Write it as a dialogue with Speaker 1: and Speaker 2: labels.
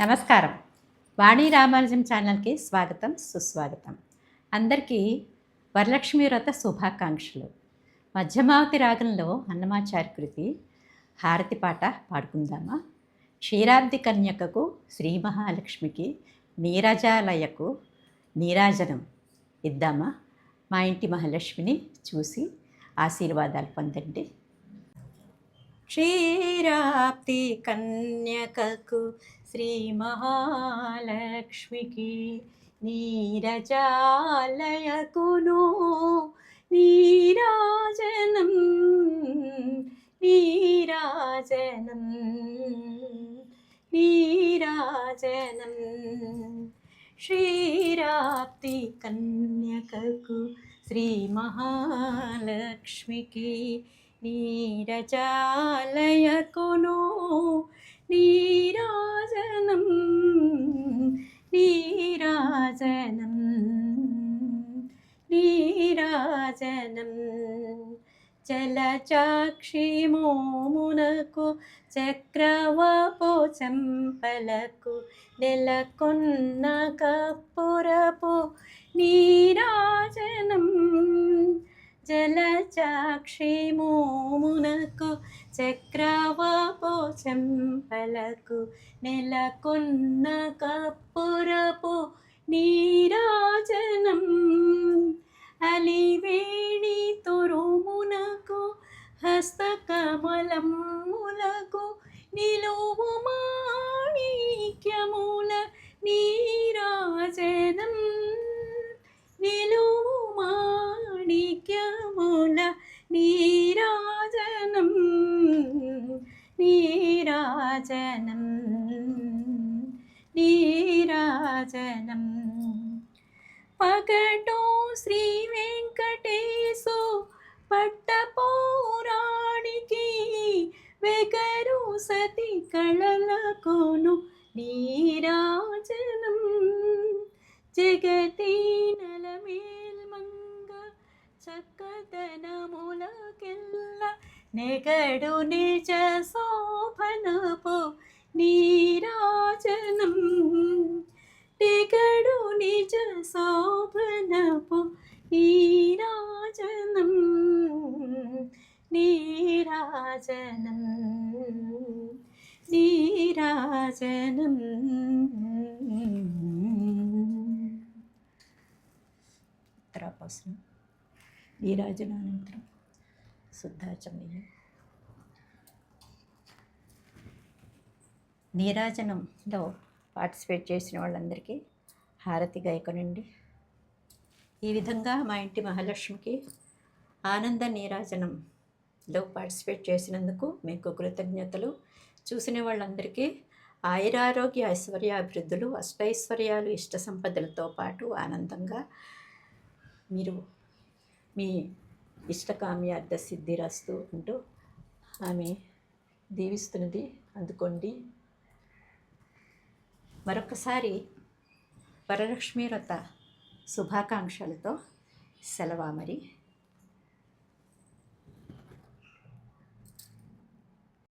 Speaker 1: నమస్కారం. వాణి రామానుజం ఛానల్కి స్వాగతం, సుస్వాగతం. అందరికీ వరలక్ష్మి వ్రత శుభాకాంక్షలు. మధ్యమావతి రాగంలో అన్నమాచార్య కృతి హారతి పాట పాడుకుందామా? క్షీరాబ్ది కన్యకకు శ్రీ మహాలక్ష్మికి నీరజాలయకు నీరాజనం ఇద్దామా? మా ఇంటి మహాలక్ష్మిని చూసి ఆశీర్వాదాలు పొందండి. క్షీరాబ్ది కన్యకకు శ్రీ మహాలక్ష్మికి నీరజాలయకును నీరాజనం నీరాజనం నీరాజనం. క్షీరాబ్ది కన్యకకు శ్రీ మహాలక్ష్మికి నీరజాలయకును నీరాజనం నీరాజనం నీరాజనం. జలచాక్షి మోమునకు చక్రవపు చెంపలకు నెలకొన్న కప్పురపు నీరాజనం. జలచాక్షి మోమునకు చక్రవపు చెంపలకు నెలకొన్న కప్పురపు నీరాజనం. అలివేణి తురుమునకు హస్తకమలములకు నిలువు మాణిక్యముల నీరాజనం. నిలువు మాణిక్యముల నీరాజనం నీరాజనం నీరాజనం. పగటో శ్రీ వెంకటేశు పట్టపౌరాణికి వెగరు సతి కళలకును నీరాజనం. జగతి నలమేల్మంగ చక్కదనములకెల్ల నెగడు నిజ శోభనపు నీరాజనం. నెగడు నిజ శోభనపు నీరాజనం నీరాజనం నీరాజనం. ఉత్తరాపాసనం నీరాజనానంతరం శుద్ధాచమనీయం. నీరాజనంలో పార్టిసిపేట్ చేసిన వాళ్ళందరికీ హారతి గాయకునండి. ఈ విధంగా మా ఇంటి మహాలక్ష్మికి ఆనంద నీరాజనంలో పార్టిసిపేట్ చేసినందుకు మీకు కృతజ్ఞతలు. చూసిన వాళ్ళందరికీ ఆయురారోగ్య ఐశ్వర్యాభివృద్ధులు అష్టైశ్వర్యాలు ఇష్ట సంపదలతో పాటు ఆనందంగా మీరు మీ ఇష్టకామ్యార్థ సిద్ధిరస్తూ అంటూ ఆమె దీవిస్తున్నది. అందుకోండి. మరొకసారి వరలక్ష్మి వ్రత శుభాకాంక్షలతో సెలవు. మరి